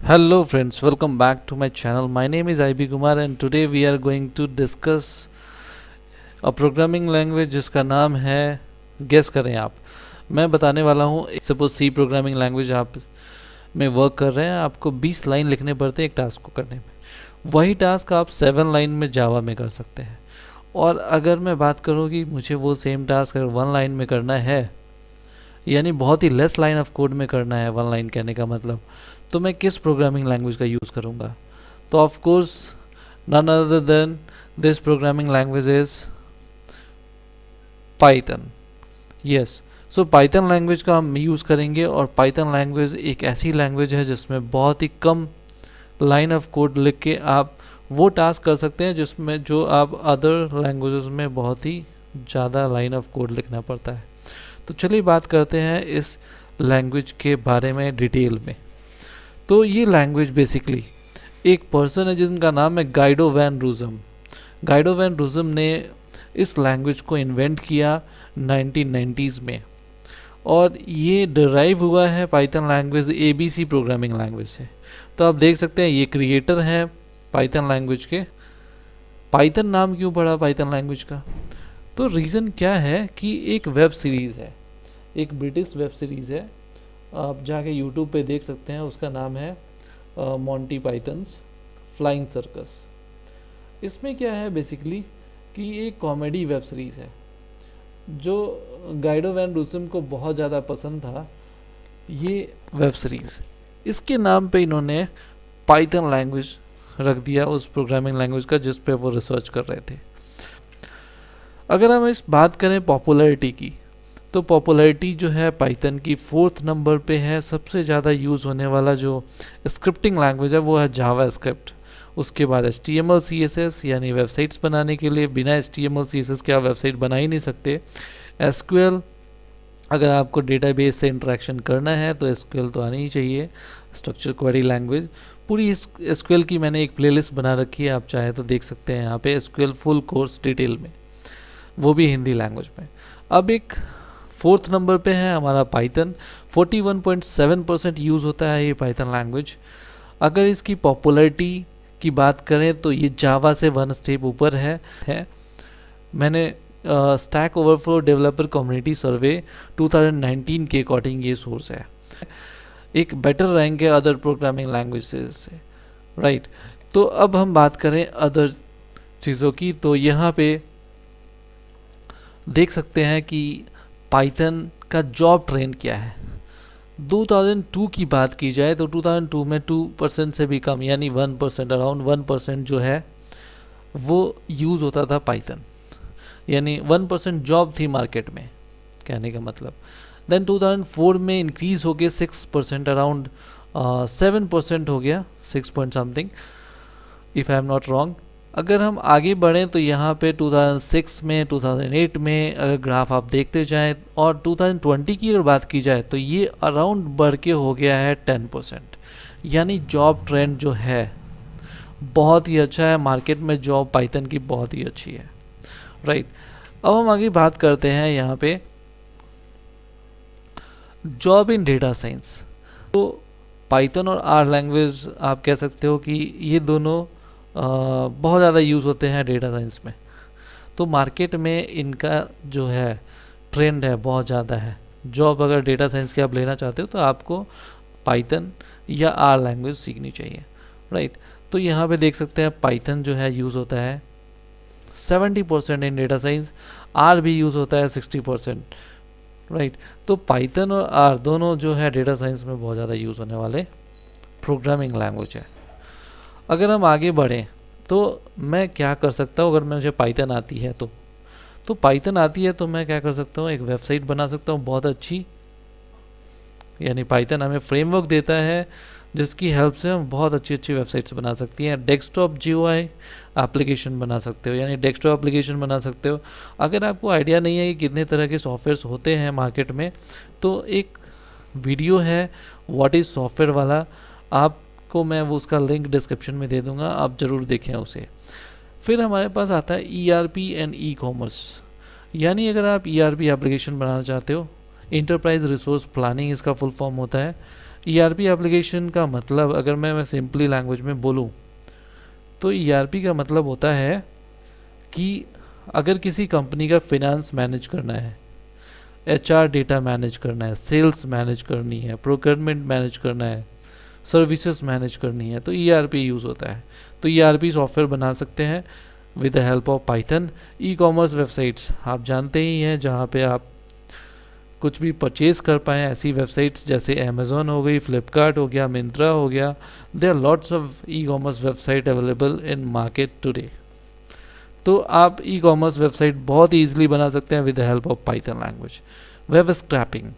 Hello friends, welcome back to my channel. My name is IB Kumar and today we are going to discuss a programming language जिसका नाम है, guess करें आप। मैं बताने वाला हूँ। सपोज सी प्रोग्रामिंग लैंग्वेज आप में वर्क कर रहे हैं, आपको 20 लाइन लिखने पड़ते हैं एक टास्क को करने में। वही टास्क आप 7 लाइन में जावा में कर सकते हैं। और अगर मैं बात करूँ कि मुझे वो सेम टास्क अगर 1 लाइन में करना है, यानी बहुत ही लेस लाइन ऑफ कोड में करना है, 1 लाइन कहने का मतलब, तो मैं किस प्रोग्रामिंग लैंग्वेज का यूज़ करूँगा? तो of course none other than this programming language is Python. Yes, so Python language का हम यूज़ करेंगे। और पाइथन लैंग्वेज एक ऐसी लैंग्वेज है जिसमें बहुत ही कम लाइन ऑफ कोड लिख के आप वो टास्क कर सकते हैं जिसमें जो आप अदर लैंग्वेजेस में बहुत ही ज़्यादा लाइन ऑफ कोड लिखना पड़ता है। तो चलिए बात करते हैं इस लैंग्वेज के बारे में डिटेल में। तो ये लैंग्वेज बेसिकली एक पर्सन है जिनका नाम है गाइडो वैन रूजम। गाइडो वैन रूजम ने इस लैंग्वेज को इन्वेंट किया 1990s में, और ये डिराइव हुआ है Python language ABC programming language से। तो आप देख सकते हैं ये क्रिएटर हैं पाइथन लैंग्वेज के। पाइथन नाम क्यों पड़ा पाइथन लैंग्वेज का? तो रीज़न क्या है कि एक वेब सीरीज़ है, एक ब्रिटिश वेब सीरीज़ है, आप जाके यूट्यूब पे देख सकते हैं। उसका नाम है मॉन्टी पाइथन्स फ्लाइंग सर्कस। इसमें क्या है बेसिकली कि एक कॉमेडी वेब सीरीज़ है जो गाइडो वैन रूसम को बहुत ज़्यादा पसंद था ये वेब सीरीज़। इसके नाम पे इन्होंने पाइथन लैंग्वेज रख दिया उस प्रोग्रामिंग लैंग्वेज का जिस पे वो रिसर्च कर रहे थे। अगर हम इस बात करें पॉपुलैरिटी की, तो पॉपुलैरिटी जो है पाइथन की 4th नंबर पे है। सबसे ज़्यादा यूज़ होने वाला जो स्क्रिप्टिंग लैंग्वेज है वो है जावा स्क्रिप्ट। उसके बाद HTML CSS, यानी वेबसाइट्स बनाने के लिए बिना HTML CSS के आप वेबसाइट बना ही नहीं सकते। SQL, अगर आपको डेटाबेस से इंटरेक्शन करना है तो SQL तो आनी ही चाहिए, स्ट्रक्चर क्वेरी लैंग्वेज। पूरी इस SQL की मैंने एक प्लेलिस्ट बना रखी है, आप चाहे तो देख सकते हैं यहाँ पे SQL फुल कोर्स डिटेल में, वो भी हिंदी लैंग्वेज में। अब एक 4th नंबर पे है हमारा पाइथन। 41.7% यूज़ होता है ये पाइथन लैंग्वेज। अगर इसकी पॉपुलैरिटी की बात करें तो ये जावा से 1 स्टेप ऊपर है। मैंने स्टैक ओवरफ्लो डेवलपर कम्युनिटी सर्वे 2019 के अकॉर्डिंग ये सोर्स है। एक बेटर रैंक है अदर प्रोग्रामिंग लैंग्वेजेस से, राइट। तो अब हम बात करें अदर चीज़ों की, तो यहाँ पे देख सकते हैं कि पाइथन का जॉब ट्रेंड क्या है। 2002 की बात की जाए तो 2002 में 2% से भी कम, यानी 1%, अराउंड 1% जो है वो यूज़ होता था पाइथन, यानी 1% जॉब थी मार्केट में कहने का मतलब। देन 2004 में इंक्रीज़ हो गया 6%, अराउंड 7% हो गया, 6 point something if I am not wrong. अगर हम आगे बढ़ें तो यहाँ पे 2006 में, 2008 में अगर ग्राफ आप देखते जाएं, और 2020 की अगर बात की जाए तो ये अराउंड बढ़ के हो गया है 10%। यानी जॉब ट्रेंड जो है बहुत ही अच्छा है, मार्केट में जॉब पाइथन की बहुत ही अच्छी है, राइट। अब हम आगे बात करते हैं यहाँ पे जॉब इन डेटा साइंस। तो पाइथन और आर लैंग्वेज आप कह सकते हो कि ये दोनों बहुत ज़्यादा यूज़ होते हैं डेटा साइंस में। तो मार्केट में इनका जो है ट्रेंड है बहुत ज़्यादा है। जॉब अगर डेटा साइंस की आप लेना चाहते हो तो आपको पाइथन या आर लैंग्वेज सीखनी चाहिए, राइट। तो यहाँ पे देख सकते हैं पाइथन जो है यूज़ होता है 70% इन डेटा साइंस, आर भी यूज़ होता है 60%, राइट। तो पाइथन और आर दोनों जो है डेटा साइंस में बहुत ज़्यादा यूज़ होने वाले प्रोग्रामिंग लैंग्वेज है। अगर हम आगे बढ़ें तो मैं क्या कर सकता हूँ, अगर मुझे पाइथन आती है तो पाइथन आती है तो मैं क्या कर सकता हूँ, एक वेबसाइट बना सकता हूँ बहुत अच्छी। यानी पाइथन हमें फ्रेमवर्क देता है जिसकी हेल्प से हम बहुत अच्छी अच्छी वेबसाइट्स बना सकती हैं। डेस्कटॉप GUI एप्लीकेशन बना सकते हो, यानी डेस्कटॉप एप्लीकेशन बना सकते हो। अगर आपको आइडिया नहीं है कि कितने तरह के सॉफ्टवेयर्स होते हैं मार्केट में, तो एक वीडियो है व्हाट इज़ सॉफ्टवेयर वाला, आपको मैं वो उसका लिंक डिस्क्रिप्शन में दे दूंगा, आप ज़रूर देखें उसे। फिर हमारे पास आता है ERP एंड ई-कॉमर्स। यानी अगर आप ERP एप्लीकेशन बनाना चाहते हो, इंटरप्राइज रिसोर्स प्लानिंग इसका फुल फॉर्म होता है, ERP एप्लीकेशन का मतलब अगर मैं सिंपली लैंग्वेज में बोलूँ तो ERP का मतलब होता है कि अगर किसी कंपनी का फिनेंस मैनेज करना है, HR डेटा मैनेज करना है, सेल्स मैनेज करनी है, प्रोक्योरमेंट मैनेज करना है, सर्विसेज मैनेज करनी है, तो ERP यूज़ होता है। तो ERP सॉफ्टवेयर बना सकते हैं with the help of Python. E-commerce websites आप जानते ही हैं, जहाँ पे आप कुछ भी परचेज कर पाएँ, ऐसी वेबसाइट्स जैसे अमेज़ॉन हो गई, फ्लिपकार्ट हो गया, मिंत्रा हो गया। There are lots of e-commerce website available in market today. तो आप ई-कॉमर्स वेबसाइट बहुत ईजिली बना सकते हैं with the help of Python language. Web scraping,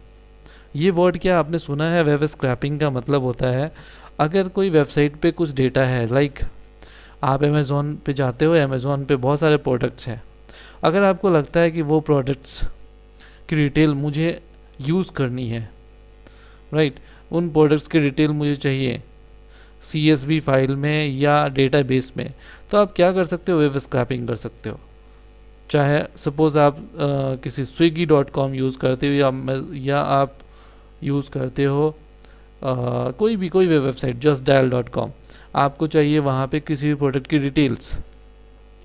ये वर्ड क्या आपने सुना है? वेब स्क्रैपिंग का मतलब होता है अगर कोई वेबसाइट पे कुछ डेटा है, लाइक आप अमेज़ॉन पे जाते हो, अमेज़ॉन पे बहुत सारे प्रोडक्ट्स हैं, अगर आपको लगता है कि वो प्रोडक्ट्स की डिटेल मुझे यूज़ करनी है, राइट, उन प्रोडक्ट्स की डिटेल मुझे चाहिए CSV फाइल में या डेटाबेस में, तो आप क्या कर सकते हो? वेब स्क्रैपिंग कर सकते हो। चाहे सपोज़ आप किसी swiggy.com यूज़ करते हो या आप यूज़ करते हो कोई भी वेबसाइट justdial.com, आपको चाहिए वहाँ पे किसी भी प्रोडक्ट की डिटेल्स,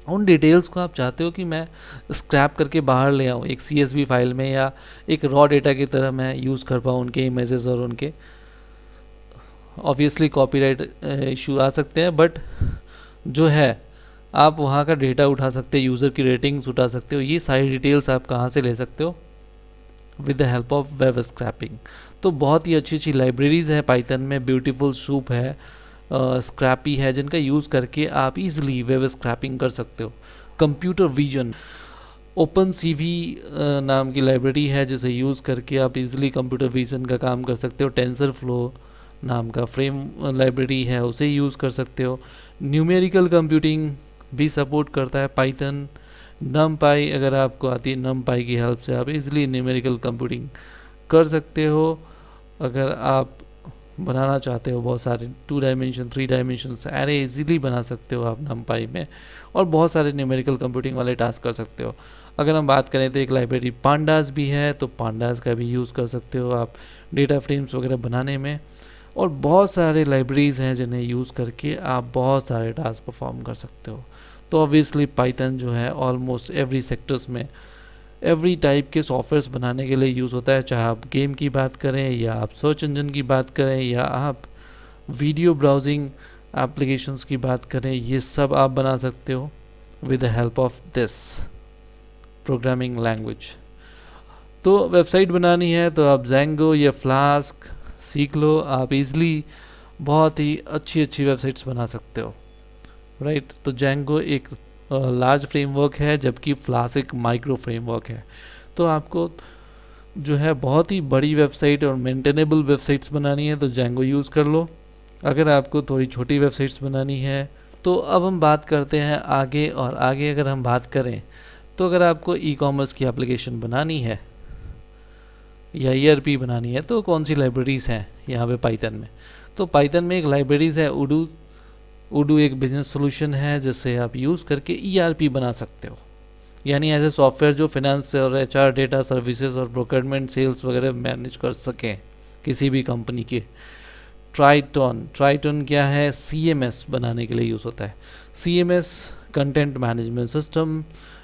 उन डिटेल्स को आप चाहते हो कि मैं स्क्रैप करके बाहर ले आऊँ एक CSV फाइल में, या एक रॉ डेटा की तरह मैं यूज़ कर पाऊँ उनके इमेजेस और उनके, ऑब्वियसली कॉपीराइट इशू आ सकते हैं, बट जो है आप वहाँ का डेटा उठा सकते हो, यूज़र की रेटिंग्स उठा सकते हो, ये सारी डिटेल्स आप कहाँ से ले सकते हो? With the help of web scrapping. तो बहुत ही अच्छी अच्छी लाइब्रेरीज़ हैं पाइथन में, ब्यूटीफुल सूप है, स्क्रैपी है, जिनका यूज़ करके आप इजीली वेब स्क्रैपिंग कर सकते हो। कंप्यूटर विजन, ओपन CV नाम की लाइब्रेरी है जिसे यूज़ करके आप इजीली कंप्यूटर विजन का काम कर सकते हो। टेंसर फ्लो नाम का फ्रेम लाइब्रेरी है, उसे यूज़ कर सकते हो। न्यूमेरिकल कंप्यूटिंग भी सपोर्ट करता है पाइथन। नमपाई अगर आपको आती है, नमपाई की हेल्प से आप इजीली न्यूमेरिकल कंप्यूटिंग कर सकते हो। अगर आप बनाना चाहते हो बहुत सारे 2 डायमेंशन 3 डायमेंशन एरे, इजीली बना सकते हो आप नमपाई में, और बहुत सारे न्यूमेरिकल कंप्यूटिंग वाले टास्क कर सकते हो। अगर हम बात करें तो एक लाइब्रेरी पांडास भी है, तो पांडास का भी यूज़ कर सकते हो आप डेटा फ्रेम्स वगैरह बनाने में। और बहुत सारे लाइब्रेरीज़ हैं जिन्हें यूज़ करके आप बहुत सारे टास्क परफॉर्म कर सकते हो। तो ऑब्वियसली पाइथन जो है ऑलमोस्ट एवरी सेक्टर्स में, एवरी टाइप के सॉफ्टवेयर्स बनाने के लिए यूज़ होता है, चाहे आप गेम की बात करें, या आप सर्च इंजन की बात करें, या आप वीडियो ब्राउजिंग एप्लीकेशंस की बात करें, ये सब आप बना सकते हो with the help of this programming language. तो वेबसाइट बनानी है तो आप Django या फ्लास्क सीख लो, आप इजली बहुत ही अच्छी अच्छी वेबसाइट्स बना सकते हो, राइट। तो Django एक लार्ज फ्रेमवर्क है, जबकि फ्लास्क एक माइक्रो फ्रेमवर्क है। तो आपको जो है बहुत ही बड़ी वेबसाइट और मेंटेनेबल वेबसाइट्स बनानी है तो Django यूज़ कर लो। अगर आपको थोड़ी छोटी वेबसाइट्स बनानी है तो अब हम बात करते हैं आगे, और आगे अगर हम बात करें तो अगर आपको ई-कॉमर्स की एप्लीकेशन बनानी है या ERP बनानी है तो कौन सी लाइब्रेरीज़ हैं यहाँ पे पाइथन में? तो पाइथन में एक लाइब्रेरीज़ है उडू एक बिजनेस सोल्यूशन है जिससे आप यूज़ करके ERP बना सकते हो, यानी ऐसे सॉफ्टवेयर जो फाइनेंस और HR डेटा सर्विसेज और प्रोक्योरमेंट सेल्स वगैरह मैनेज कर सकें किसी भी कंपनी के। ट्राइटन क्या है? CMS बनाने के लिए यूज़ होता है। CMS कंटेंट मैनेजमेंट सिस्टम,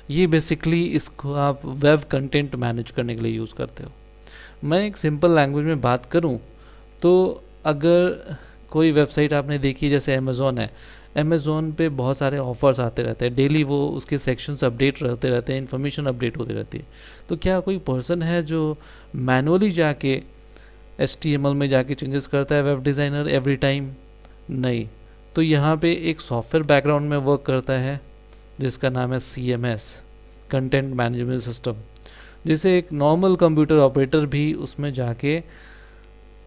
ये बेसिकली इसको आप वेब कंटेंट मैनेज करने के लिए यूज़ करते हो। मैं एक सिंपल लैंग्वेज में बात करूं तो अगर कोई वेबसाइट आपने देखी जैसे अमेज़ॉन है, अमेज़ॉन पे बहुत सारे ऑफ़र्स आते रहते हैं डेली, वो उसके सेक्शंस अपडेट रहते रहते हैं, इन्फॉर्मेशन अपडेट होती रहती है। तो क्या कोई पर्सन है जो मैनुअली जाके HTML में जाके चेंजेस करता है वेब डिज़ाइनर एवरी टाइम? नहीं। तो यहाँ पे एक सॉफ्टवेयर बैकग्राउंड में वर्क करता है जिसका नाम है CMS कंटेंट मैनेजमेंट सिस्टम, जिसे एक नॉर्मल कंप्यूटर ऑपरेटर भी उसमें जाके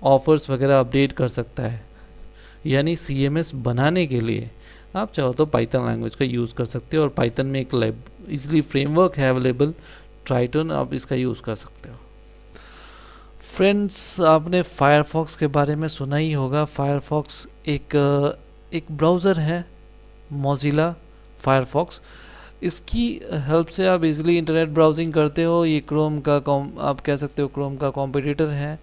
ऑफर्स वगैरह अपडेट कर सकता है। यानी CMS बनाने के लिए आप चाहो तो पाइथन लैंग्वेज का यूज़ कर सकते हो, और पाइथन में एक इजली फ्रेमवर्क है अवेलेबल ट्राइटन, आप इसका यूज़ कर सकते हो। फ्रेंड्स, आपने फायरफॉक्स के बारे में सुना ही होगा। फायरफॉक्स एक ब्राउज़र है, मोज़िला फायरफॉक्स। इसकी हेल्प से आप इजीली इंटरनेट ब्राउजिंग करते हो। ये क्रोम का आप कह सकते हो क्रोम का कॉम्पिटिटर है।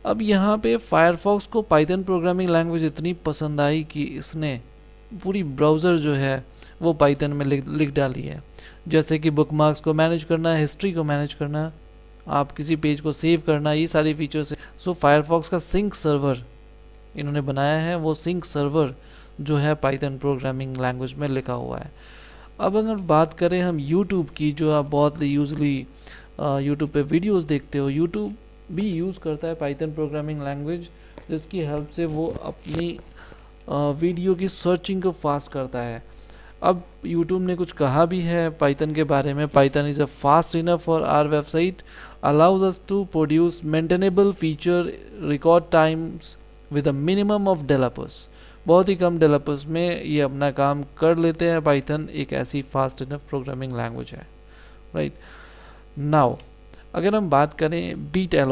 अब यहाँ पे फायरफॉक्स को पाइथन प्रोग्रामिंग लैंग्वेज इतनी पसंद आई कि इसने पूरी ब्राउज़र जो है वो पाइथन में लिख डाली है। जैसे कि बुकमार्क्स को मैनेज करना, हिस्ट्री को मैनेज करना, आप किसी पेज को सेव करना, ये सारी फीचर्स है। सो फायरफॉक्स का सिंक सर्वर इन्होंने बनाया है, वो सिंक सर्वर जो है पाइथन प्रोग्रामिंग लैंग्वेज में लिखा हुआ है। अब अगर बात करें हम यूट्यूब की, जो आप बहुत यूजली यूट्यूब पे वीडियोस देखते हो, यूट्यूब भी यूज़ करता है पाइथन प्रोग्रामिंग लैंग्वेज, जिसकी हेल्प से वो अपनी वीडियो की सर्चिंग को फास्ट करता है। अब यूट्यूब ने कुछ कहा भी है पाइथन के बारे में, Python is a fast enough for our website, allows us to produce maintainable feature record times with a minimum of developers. बहुत ही कम डेवलपर्स में ये अपना काम कर लेते हैं। पाइथन एक ऐसी फास्ट इनफ प्रोग्रामिंग लैंग्वेज है, राइट। नाउ अगर हम बात करें बीट एल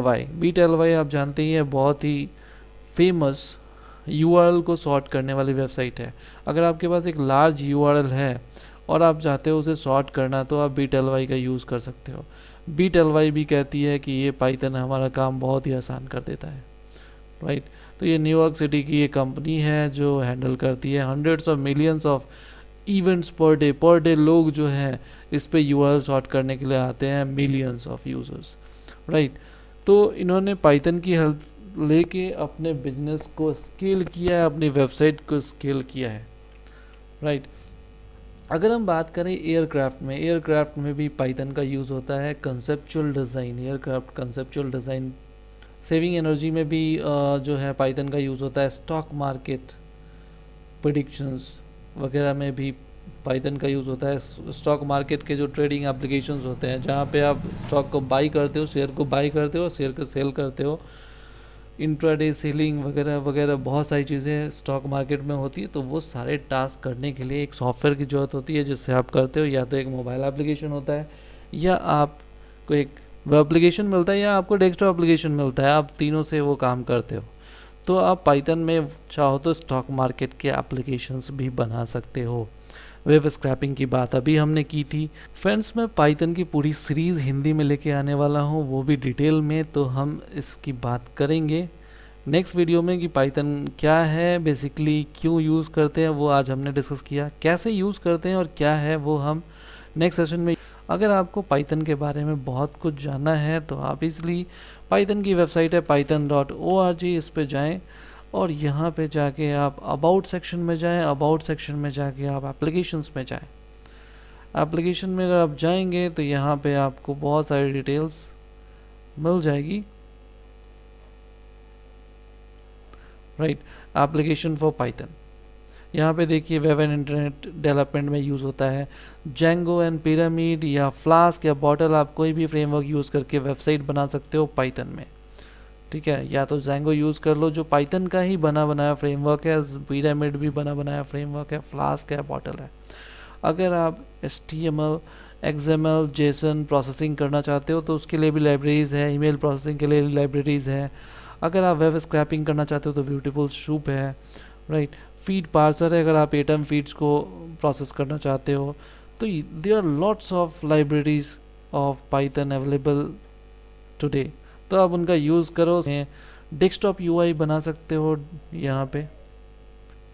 वाई आप जानते ही है, बहुत ही फेमस यूआरएल को सॉर्ट करने वाली वेबसाइट है। अगर आपके पास एक लार्ज यूआरएल है और आप चाहते हो उसे सॉर्ट करना, तो आप बीट एल वाई का यूज़ कर सकते हो। बीट एल वाई भी कहती है कि ये पाइथन हमारा काम बहुत ही आसान कर देता है, राइट। तो ये न्यूयॉर्क सिटी की ये कंपनी है जो हैंडल करती है hundreds of millions of events per day लोग जो हैं इस पे यूआरएल सॉर्ट करने के लिए आते हैं, मिलियंस ऑफ यूजर्स, राइट। तो इन्होंने पाइथन की हेल्प लेके अपने बिजनेस को स्केल किया है, अपनी वेबसाइट को स्केल किया है, राइट। अगर हम बात करें एयरक्राफ्ट में भी पाइथन का यूज़ होता है। Conceptual design, aircraft conceptual design, saving energy में भी जो है पाइथन का यूज़ होता है। स्टॉक मार्केट प्रेडिक्शंस वगैरह में भी पाइथन का यूज़ होता है। स्टॉक मार्केट के जो ट्रेडिंग एप्लीकेशंस होते हैं, जहाँ पे आप स्टॉक को बाई करते हो, शेयर को बाई करते हो, शेयर को सेल करते हो, इंट्राडे सेलिंग वगैरह वगैरह बहुत सारी चीज़ें स्टॉक मार्केट में होती है। तो वो सारे टास्क करने के लिए एक सॉफ्टवेयर की ज़रूरत होती है जिससे आप करते हो। या तो एक मोबाइल एप्लीकेशन होता है, या आपको एक वेब एप्लीकेशन मिलता है, या आपको डेस्कटॉप एप्लीकेशन मिलता है, आप तीनों से वो काम करते हो। तो आप पाइथन में चाहो तो स्टॉक मार्केट के एप्लीकेशंस भी बना सकते हो। वेब स्क्रैपिंग की बात अभी हमने की थी। फ्रेंड्स, मैं पाइथन की पूरी सीरीज़ हिंदी में लेके आने वाला हूँ, वो भी डिटेल में, तो हम इसकी बात करेंगे नेक्स्ट वीडियो में कि पाइथन क्या है, बेसिकली क्यों यूज़ करते हैं, वो आज हमने डिस्कस किया। कैसे यूज़ करते हैं और क्या है वो हम नेक्स्ट सेशन में। अगर आपको पाइथन के बारे में बहुत कुछ जानना है तो आप इसलिए पाइथन की वेबसाइट है python.org, इस पे जाएं और यहाँ पे जाके आप अबाउट सेक्शन में जाएं। अबाउट सेक्शन में जाके आप एप्लीकेशंस में जाएं। एप्लीकेशन में अगर आप जाएंगे तो यहाँ पे आपको बहुत सारी डिटेल्स मिल जाएगी, राइट। एप्लीकेशन फॉर पाइथन, यहाँ पे देखिए वेब एंड इंटरनेट डेवलपमेंट में यूज़ होता है। जेंगो एंड पिरामिड या फ्लास्क या बॉटल, आप कोई भी फ्रेमवर्क यूज़ करके वेबसाइट बना सकते हो पाइथन में, ठीक है। या तो जेंगो यूज़ कर लो जो पाइथन का ही बना बनाया फ्रेमवर्क है, पिरामिड भी बना बनाया फ्रेमवर्क है, फ्लास्क है, बॉटल है। अगर आप HTML, XML, JSON प्रोसेसिंग करना चाहते हो तो उसके लिए भी लाइब्रेरीज़ है। ईमेल प्रोसेसिंग के लिए लाइब्रेरीज़ है। अगर आप वेब स्क्रैपिंग करना चाहते हो तो ब्यूटीफुल सूप है, राइट। फीड पार्सर है, अगर आप एटम फीड्स को प्रोसेस करना चाहते हो तो there are lots of libraries of Python available today, तो आप उनका यूज़ करो। डेस्कटॉप UI बना सकते हो यहाँ पे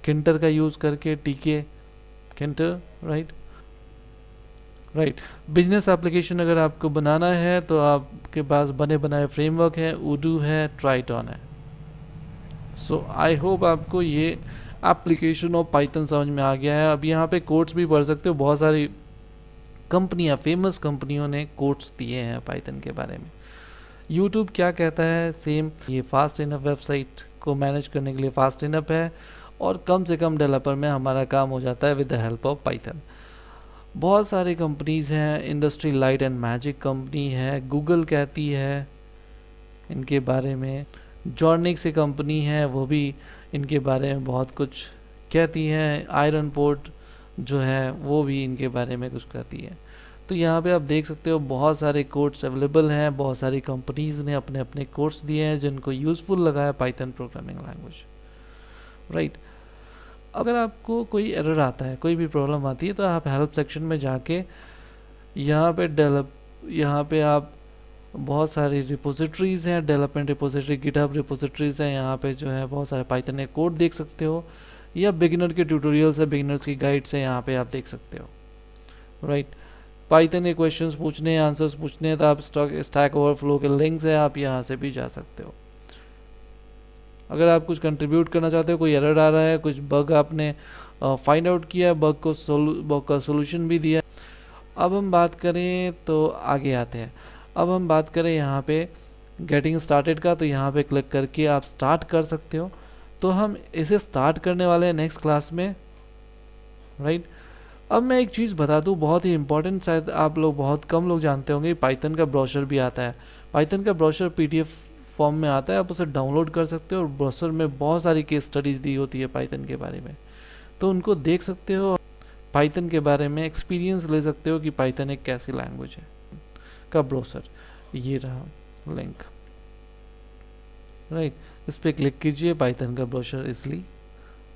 किंटर का यूज़ करके, TK किंटर, राइट। बिजनेस एप्लीकेशन अगर आपको बनाना है तो आपके पास बने बनाए फ्रेमवर्क है, उडू है, ट्राइटॉन है। सो आई होप आपको ये एप्लीकेशन ऑफ पाइथन समझ में आ गया है। अब यहाँ पे कोड्स भी पढ़ सकते हो, बहुत सारी कंपनियाँ, फेमस कंपनियों ने कोड्स दिए हैं पाइथन के बारे में। यूट्यूब क्या कहता है, सेम, ये फास्ट इनफ वेबसाइट को मैनेज करने के लिए फास्ट इनफ है और कम से कम डेवलपर में हमारा काम हो जाता है with the help of Python. बहुत सारी कंपनीज़ हैं, industry light and magic company है, गूगल कहती है इनके बारे में, जॉर्निक्स एक कंपनी है वो भी इनके बारे में बहुत कुछ कहती है, आयरन पोर्ट जो है वो भी इनके बारे में कुछ कहती है। तो यहाँ पे आप देख सकते हो बहुत सारे कोर्स अवेलेबल हैं, बहुत सारी कंपनीज़ ने अपने अपने कोर्स दिए हैं जिनको यूज़फुल लगा है पाइथन प्रोग्रामिंग लैंग्वेज, राइट। अगर आपको कोई एरर आता है, कोई भी प्रॉब्लम आती है, तो आप हेल्प सेक्शन में जाके यहाँ पे आप बहुत सारी रिपोजिटरीज़ हैं, डेवलपमेंट रिपोजिटरी, गिटहब रिपोजिटरीज़ हैं, यहाँ पे जो है बहुत सारे पाइथन के कोड देख सकते हो, या बिगिनर के ट्यूटोरियल्स है, बिगिनर्स की गाइड्स है, यहाँ पे आप देख सकते हो। राइट, पाइथन के क्वेश्चंस पूछने हैं, आंसर्स पूछने हैं, तो आप स्टैक ओवरफ्लो के लिंक्स हैं, आप यहाँ से भी जा सकते हो। अगर आप कुछ कंट्रीब्यूट करना चाहते हो, कोई एरर आ रहा है, कुछ बग आपने फाइंड आउट किया है, बग का सोल्यूशन भी दिया। अब हम बात करें तो आगे आते हैं। अब हम बात करें यहाँ पे गेटिंग स्टार्टेड का, तो यहाँ पे क्लिक करके आप स्टार्ट कर सकते हो। तो हम इसे स्टार्ट करने वाले हैं नेक्स्ट क्लास में। राइट, अब मैं एक चीज़ बता दूँ, बहुत ही इंपॉर्टेंट, शायद आप लोग बहुत कम लोग जानते होंगे, पाइथन का ब्रोशर भी आता है। पाइथन का ब्रोशर PDF फॉर्म में आता है, आप उसे डाउनलोड कर सकते हो, और ब्रोशर में बहुत सारी केस स्टडीज़ दी होती है पाइथन के बारे में, तो उनको देख सकते हो, पाइथन के बारे में एक्सपीरियंस ले सकते हो कि पाइथन एक कैसी लैंग्वेज है। का ब्रोशर ये रहा लिंक। राइट, इस पर क्लिक कीजिए, पाइथन का ब्रोशर इसलिए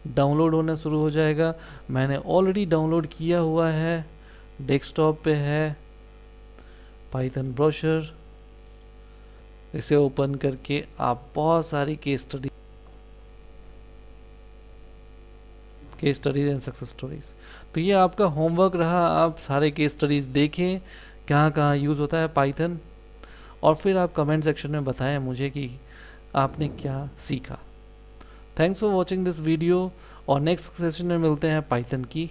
डाउनलोड होना शुरू हो जाएगा। मैंने ऑलरेडी डाउनलोड किया हुआ है, डेस्कटॉप पे है पाइथन ब्रोशर। इसे ओपन करके आप बहुत सारी case studies and success stories, तो ये आपका होमवर्क रहा। आप सारे केस स्टडीज देखें कहाँ कहाँ यूज़ होता है पाइथन, और फिर आप कमेंट सेक्शन में बताएं मुझे कि आपने क्या सीखा। Thanks for watching this video, और नेक्स्ट सेशन में मिलते हैं पाइथन की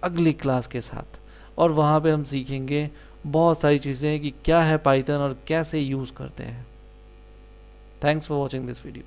अगली क्लास के साथ, और वहाँ पे हम सीखेंगे बहुत सारी चीज़ें कि क्या है पाइथन और कैसे यूज़ करते हैं। Thanks for watching this video.